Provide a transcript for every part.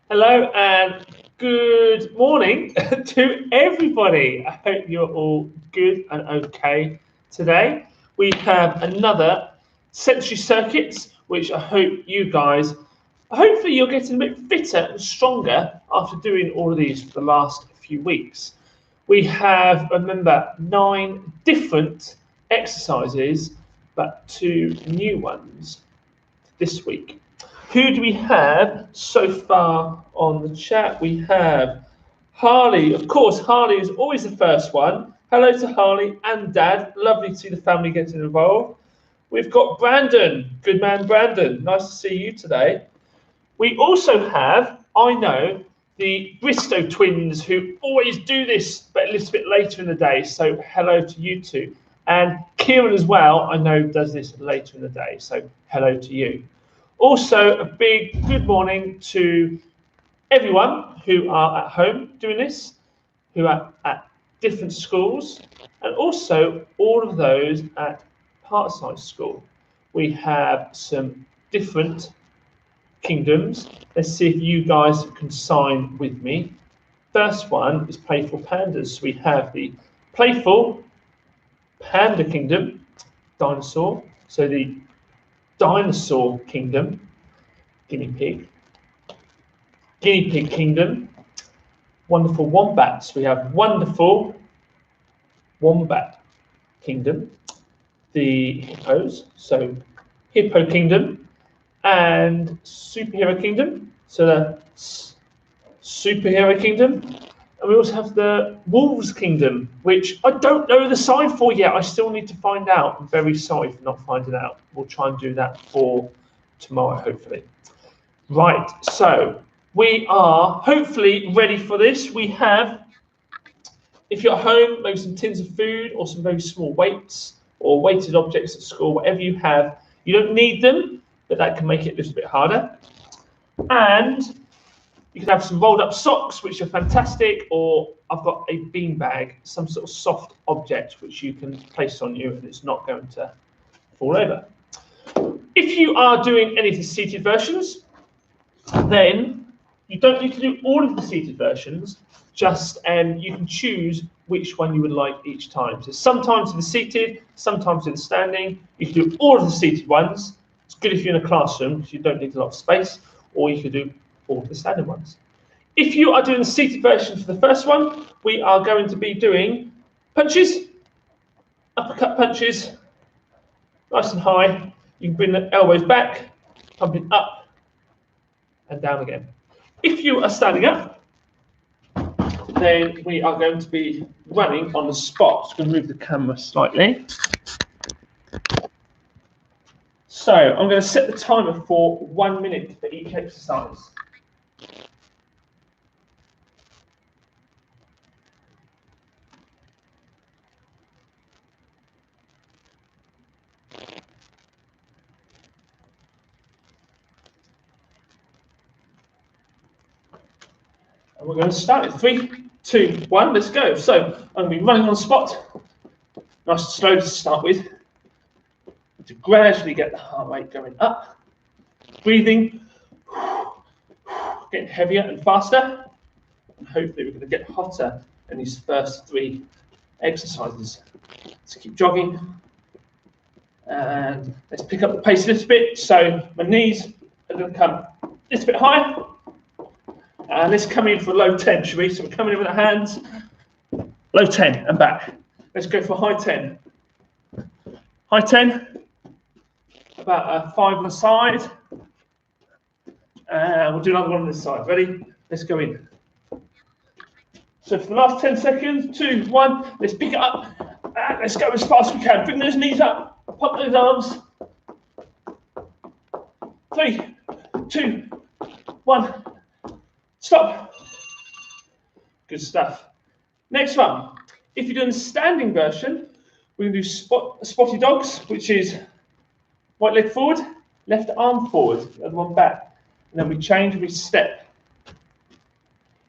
Hello and good morning to everybody. I hope you're all good and okay today. We have another Century Circuits, which I hope you guys, hopefully you're getting a bit fitter and stronger after doing all of these for the last few weeks. We have, remember, 9 different exercises, but 2 new ones this week. Who do we have so far on the chat? We have Harley. Of course, Harley is always the first one. Hello to Harley and Dad. Lovely to see the family getting involved. We've got Brandon. Good man, Brandon. Nice to see you today. We also have, I know, the Bristow twins who always do this, but a little bit later in the day. So hello to you two. And Kieran as well, I know, does this later in the day. So hello to you. Also, a big good morning to everyone who are at home doing this, who are at different schools, and also all of those at Parkside School. We have some different kingdoms. Let's see if you guys can sign with me. First one is Playful Pandas. We have the Playful Panda Kingdom, dinosaur. So the Dinosaur Kingdom, guinea pig kingdom, wonderful wombats. We have wonderful wombat kingdom, the hippos, so hippo kingdom, and superhero kingdom, so the superhero kingdom. And we also have the wolves kingdom, which I don't know the sign for yet. I still need to find out. I'm very sorry for not finding out. We'll try and do that for tomorrow, hopefully. Right, so we are hopefully ready for this. We have, if you're at home, maybe some tins of food or some very small weights or weighted objects at school, whatever you have. You don't need them, but that can make it a little bit harder. And you can have some rolled up socks, which are fantastic, or I've got a bean bag, some sort of soft object which you can place on you and it's not going to fall over. If you are doing any of the seated versions, then you don't need to do all of the seated versions, just you can choose which one you would like each time. So sometimes in the seated, sometimes in the standing. You can do all of the seated ones. It's good if you're in a classroom because you don't need a lot of space, or you could do all of the standing ones. If you are doing the seated version for the first one, we are going to be doing punches, uppercut punches, nice and high. You can bring the elbows back, pumping up and down again. If you are standing up, then we are going to be running on the spot. Just going to move the camera slightly. So I'm going to set the timer for 1 minute for each exercise. And we're going to start it. 3, 2, 1, let's go. So I'm going to be running on the spot. Nice and slow to start with, to gradually get the heart rate going up. Breathing, getting heavier and faster. And hopefully we're going to get hotter in these first 3 exercises. So keep jogging. And let's pick up the pace a little bit. So my knees are going to come a little bit higher. And let's come in for low 10, shall we? So we're coming in with the hands, low 10 and back. Let's go for high 10. High 10, about a 5 on the side. And we'll do another one on this side. Ready? Let's go in. So for the last 10 seconds, 2, 1, let's pick it up. And let's go as fast as we can. Bring those knees up, pump those arms. 3, 2, 1. Stop. Good stuff. Next one. If you're doing the standing version, we're going to do spotty dogs, which is right leg forward, left arm forward, the other one back. And then we change, we step.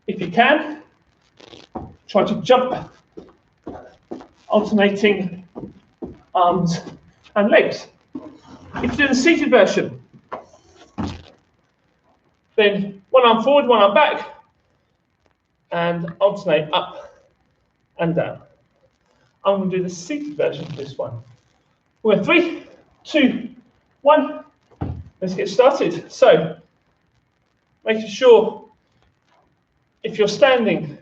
If you can, try to jump, alternating arms and legs. If you're doing the seated version, Then one arm forward, one arm back, and alternate up and down. I'm going to do the seated version of this one. We're 3, 2, 1. Let's get started. So, making sure if you're standing,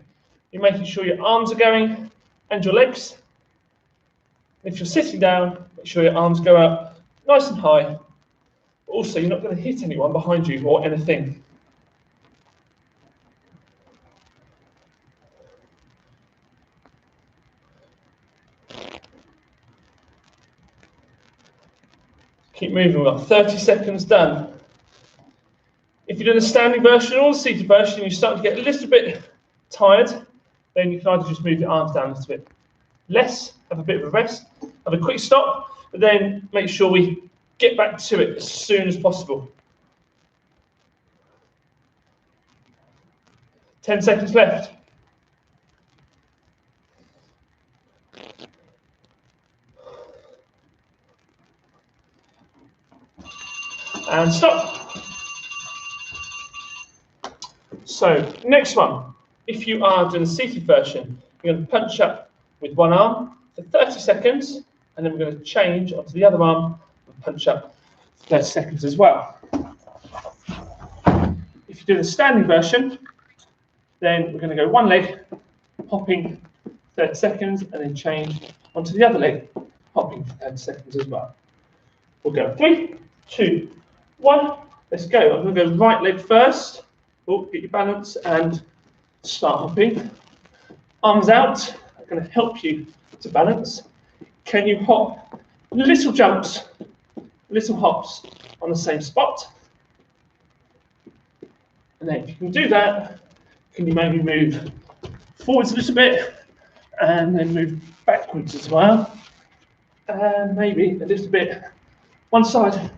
you're making sure your arms are going and your legs. If you're sitting down, make sure your arms go up nice and high. Also, you're not going to hit anyone behind you or anything. Keep moving, we've got 30 seconds done. If you're doing the standing version or the seated version, you start to get a little bit tired, then you can either just move your arms down a little bit less, have a bit of a rest, have a quick stop, but then make sure we get back to it as soon as possible. 10 seconds left. And stop. So, next one. If you are doing the seated version, you're going to punch up with one arm for 30 seconds, and then we're going to change onto the other arm and punch up for 30 seconds as well. If you do the standing version, then we're going to go one leg, hopping 30 seconds, and then change onto the other leg, hopping for 30 seconds as well. We'll go 3, 2, 1. Let's go. I'm going to go right leg first. Oh, get your balance and start hopping. Arms out. I'm going to help you to balance. Can you hop little jumps, little hops on the same spot? And then if you can do that, can you maybe move forwards a little bit and then move backwards as well? And maybe a little bit one side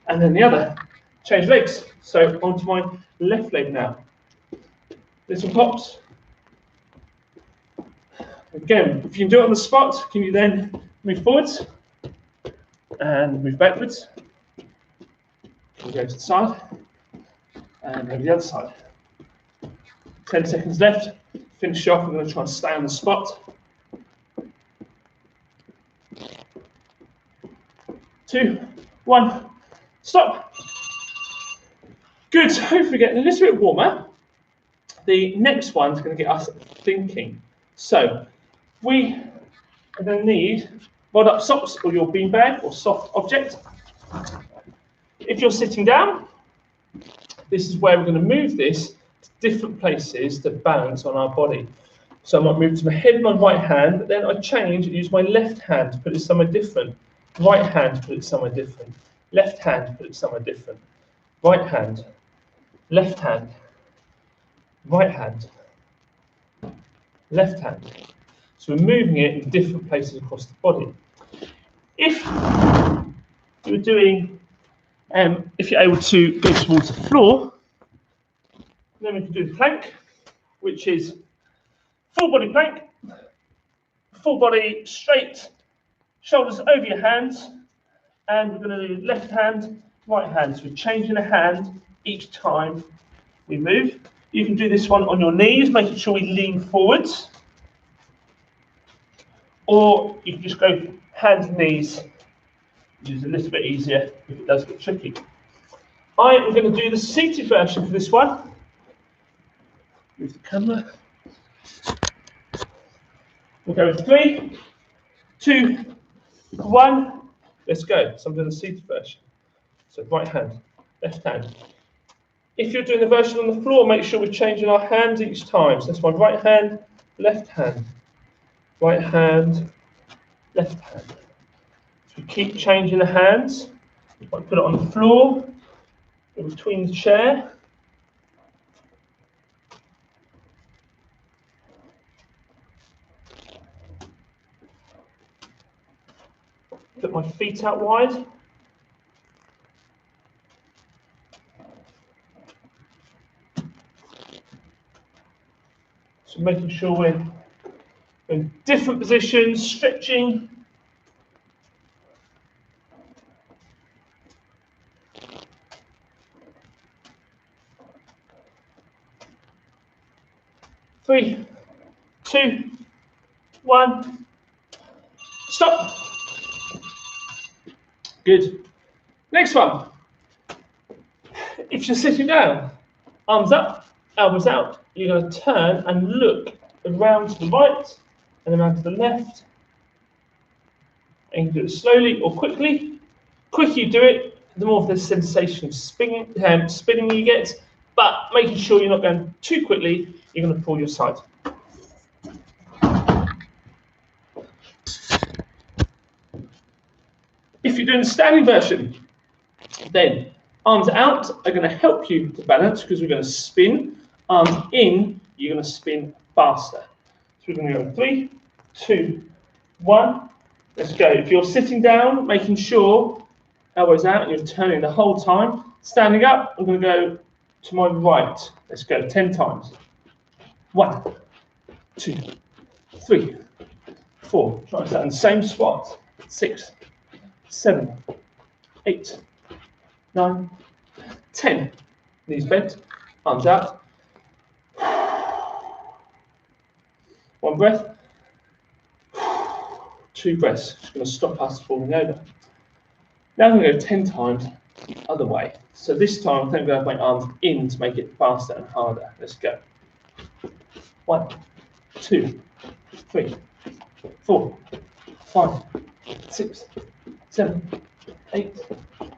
and then the other. Change legs. So onto my left leg now. Little hops. Again, if you can do it on the spot, can you then move forwards and move backwards? Can you go to the side and maybe the other side? 10 seconds left. Finish off. I'm going to try and stay on the spot. 2, 1, stop. Good. Hopefully getting a little bit warmer. The next one's going to get us thinking. So we are going to need rolled up socks or your beanbag or soft object. If you're sitting down, this is where we're going to move this to different places to balance on our body. So I might move to my head, my right hand, but then I change and use my left hand to put it somewhere different. Right hand, put it somewhere different. Left hand, put it somewhere different. Right hand, left hand, right hand, left hand. So we're moving it in different places across the body. If you're doing, if you're able to go towards the floor, then we can do the plank, which is full body plank, full body straight, shoulders over your hands, and we're going to do left hand, right hand. So we're changing a hand each time we move. You can do this one on your knees, making sure we lean forwards. Or you can just go hands and knees, which is a little bit easier if it does get tricky. I am going to do the seated version for this one. Move the camera. We'll go with 3, 2, 1. Let's go. So I'm doing the seated version. So right hand, left hand. If you're doing the version on the floor, make sure we're changing our hands each time. So that's my right hand, left hand, right hand, left hand. So we keep changing the hands. I put it on the floor, in between the chair. Put my feet out wide. So making sure we're in different positions, stretching. 3, 2, 1. Stop. Good. Next one. If you're sitting down, arms up, elbows out, you're going to turn and look around to the right and around to the left. And you can do it slowly or quickly. The quicker you do it, the more of the sensation of spinning you get, but making sure you're not going too quickly, you're going to pull your side. If you're doing the standing version, then arms out are going to help you to balance because we're going to spin. Arms in, you're going to spin faster. So we're going to go 3, 2, 1. Let's go. If you're sitting down, making sure elbows out and you're turning the whole time. Standing up, I'm going to go to my right. Let's go 10 times. 1, 2, 3, 4. Try to stand in the same spot. 6, 7, 8, 9, 10. Knees bent, arms out. 1 breath. 2 breaths. Just going to stop us falling over. Now I'm going to go 10 times the other way. So this time I'm going to have my arms in to make it faster and harder. Let's go. 1, 2, 3, 4, 5, 6, 7, 8,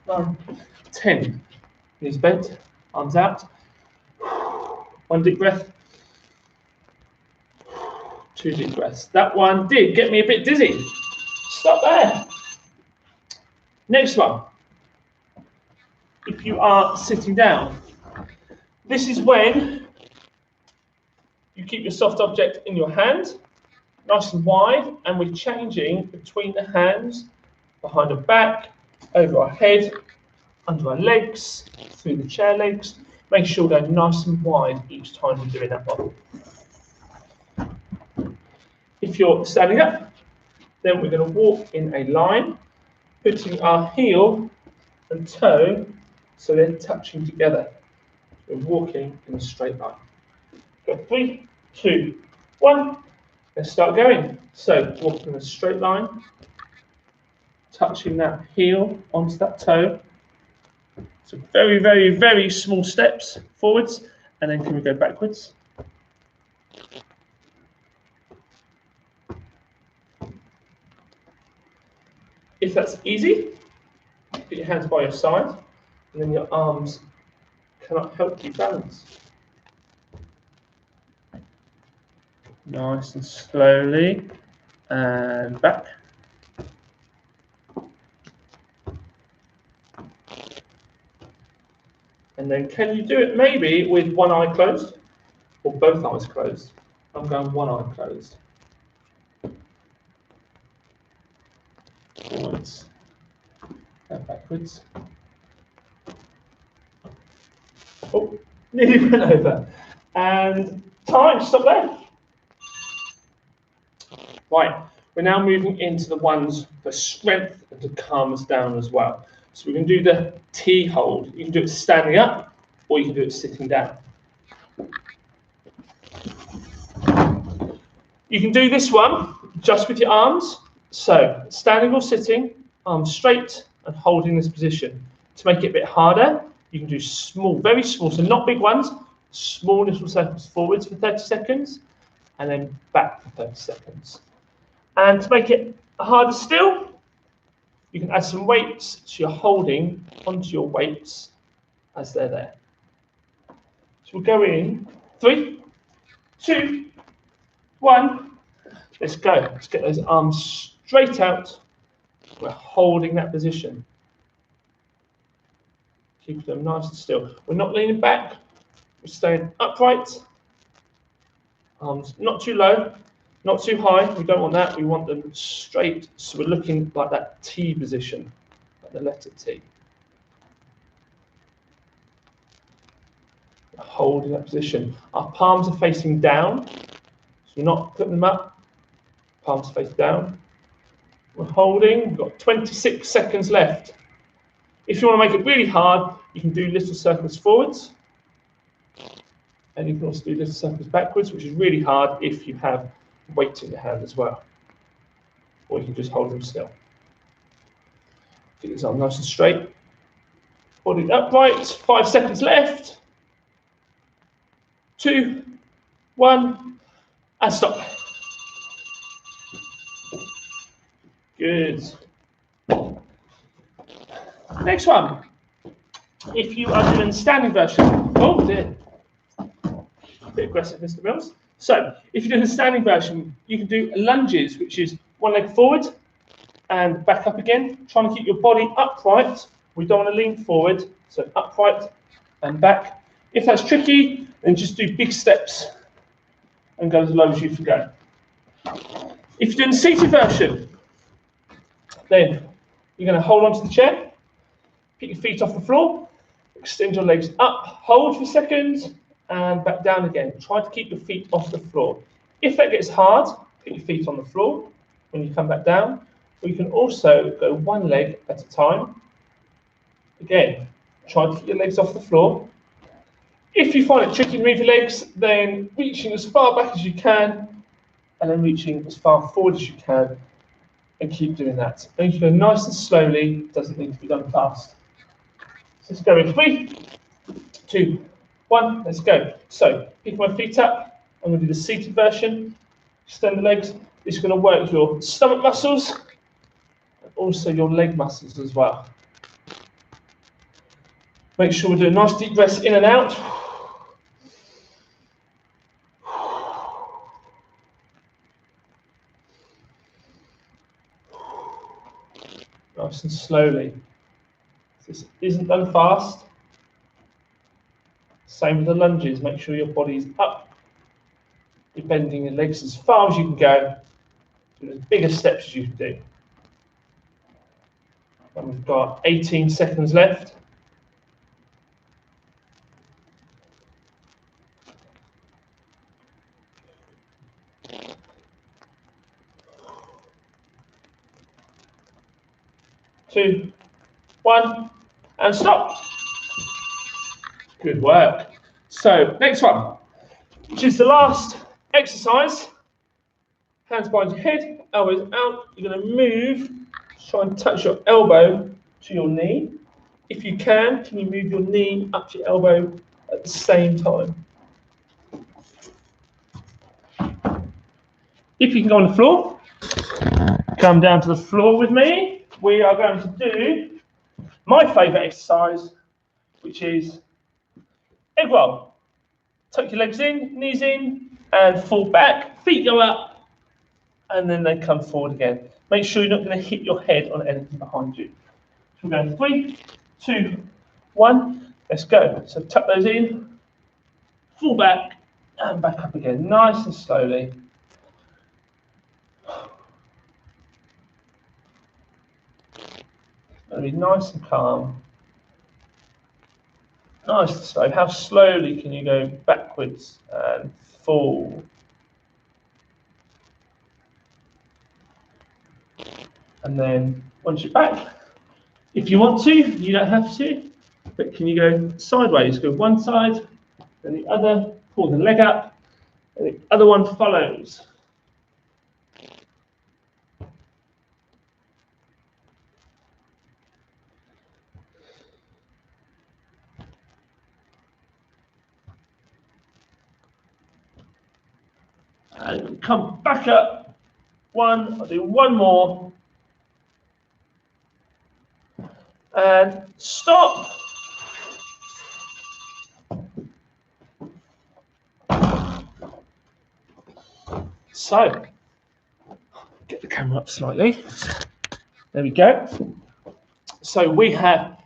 9, 10. Knees bent, arms out. 1 deep breath. 2 deep breaths. That one did get me a bit dizzy. Stop there. Next one. If you are sitting down, this is when you keep your soft object in your hand, nice and wide, and we're changing between the hands, behind our back, over our head, under our legs, through the chair legs. Make sure they're nice and wide each time you're doing that one. If you're standing up, then we're going to walk in a line, putting our heel and toe so they're touching together. We're walking in a straight line. Go 3, 2, 1. Let's start going. So walking in a straight line, touching that heel onto that toe. So very, very, very small steps forwards, and then can we go backwards? If that's easy, put your hands by your side, and then your arms cannot help you balance. Nice and slowly, and back. And then can you do it maybe with one eye closed, or both eyes closed? I'm going one eye closed. Forwards and backwards. Oh, nearly went over. And time, stop there. Right, we're now moving into the ones for strength and to calm us down as well. So we can do the T hold. You can do it standing up, or you can do it sitting down. You can do this one just with your arms. So standing or sitting, arms straight and holding this position. To make it a bit harder, you can do small, very small, so not big ones, small little circles forwards for 30 seconds, and then back for 30 seconds. And to make it harder still, you can add some weights, so you're holding onto your weights as they're there. So we'll go in 3, 2, 1. Let's go. Let's get those arms straight out. We're holding that position. Keep them nice and still. We're not leaning back. We're staying upright. Arms not too low, not too high. We don't want that. We want them straight. So we're looking like that T position, like the letter T. We're holding that position. Our palms are facing down. So we're not putting them up. Palms face down. We're holding. We've got 26 seconds left. If you want to make it really hard, you can do little circles forwards And you can also do little circles backwards, which is really hard if you have weight in your hand as well. Or you can just hold them still. Get this arm nice and straight. Body upright. 5 seconds left. 2, 1, and stop. Good. Next one. If you are doing standing version, oh dear, a bit aggressive, Mr. Mills. So, if you're doing a standing version, you can do lunges, which is one leg forward and back up again, trying to keep your body upright. We don't want to lean forward, so upright and back. If that's tricky, then just do big steps and go as low as you can go. If you're doing a seated version, then you're going to hold onto the chair, pick your feet off the floor, extend your legs up, hold for a second, and back down again. Try to keep your feet off the floor. If that gets hard, put your feet on the floor when you come back down. Or you can also go one leg at a time. Again, try to keep your legs off the floor. If you find it tricky to move your legs, then reaching as far back as you can, and then reaching as far forward as you can, and keep doing that. And you can go nice and slowly, doesn't need to be done fast. So let's go in 3, 2, 1, let's go. So, pick my feet up, I'm going to do the seated version, extend the legs. This is going to work your stomach muscles, and also your leg muscles as well. Make sure we do a nice deep breath in and out. Nice and slowly. This isn't done fast. Same with the lunges. Make sure your body's up, bending your legs as far as you can go. Do as big as steps as you can do. And we've got 18 seconds left. Two, 1, and stop. Good work. So, next one, which is the last exercise. Hands behind your head, elbows out. You're going to move, try and touch your elbow to your knee. If you can you move your knee up to your elbow at the same time? If you can go on the floor, come down to the floor with me. We are going to do my favourite exercise, which is egg roll. Tuck your legs in, knees in, and fall back. Feet go up, and then they come forward again. Make sure you're not going to hit your head on anything behind you. So we're going 3, 2, 1. Let's go. So tuck those in, fall back, and back up again. Nice and slowly. Going to be nice and calm. Nice and slow. How slowly can you go backwards and forward? And then once you're back, if you want to, you don't have to, but can you go sideways? Go one side, then the other, pull the leg up, and the other one follows. And come back up. I'll do one more. And stop. So, get the camera up slightly. There we go. So we have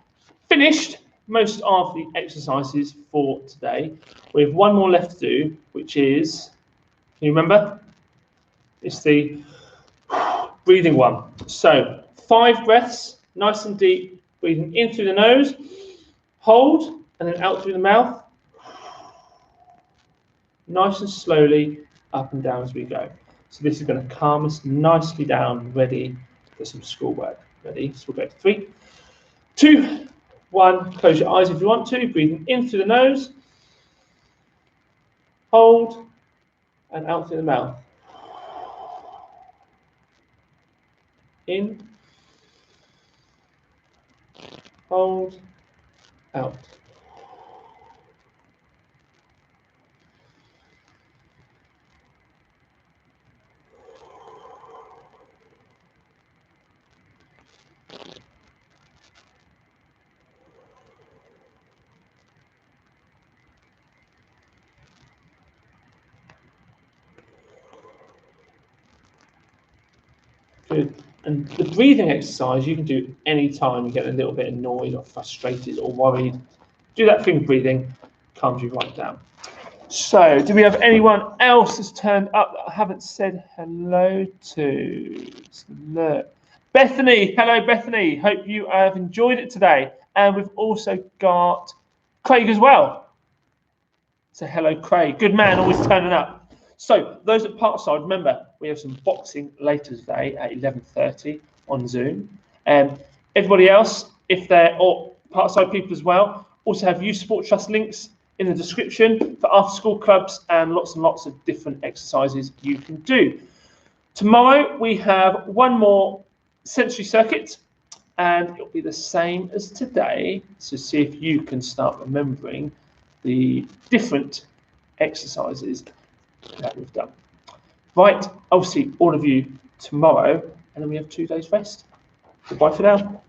finished most of the exercises for today. We have one more left to do, which is, can you remember? It's the breathing one. So 5 breaths, nice and deep, breathing in through the nose, hold, and then out through the mouth. Nice and slowly, up and down as we go. So this is going to calm us nicely down, ready for some schoolwork. Ready? So we'll go 3, 2, 1. Close your eyes if you want to. Breathing in through the nose. hold, and out through the mouth. In, hold, out. Good. And the breathing exercise you can do any time you get a little bit annoyed or frustrated or worried. Do that thing breathing, calms you right down. So, do we have anyone else that's turned up that I haven't said hello to? Let's look. Bethany, hello Bethany. Hope you have enjoyed it today. And we've also got Craig as well. So hello Craig. Good man, always turning up. So those at Parkside, remember we have some boxing later today at 11:30 on Zoom. Everybody else, if they're or Parkside people as well, also have Youth Sport Trust links in the description for after school clubs and lots of different exercises you can do. Tomorrow we have one more sensory circuit and it'll be the same as today. So see if you can start remembering the different exercises that we've done. Right, I'll see all of you tomorrow and then we have 2 days rest. Goodbye for now.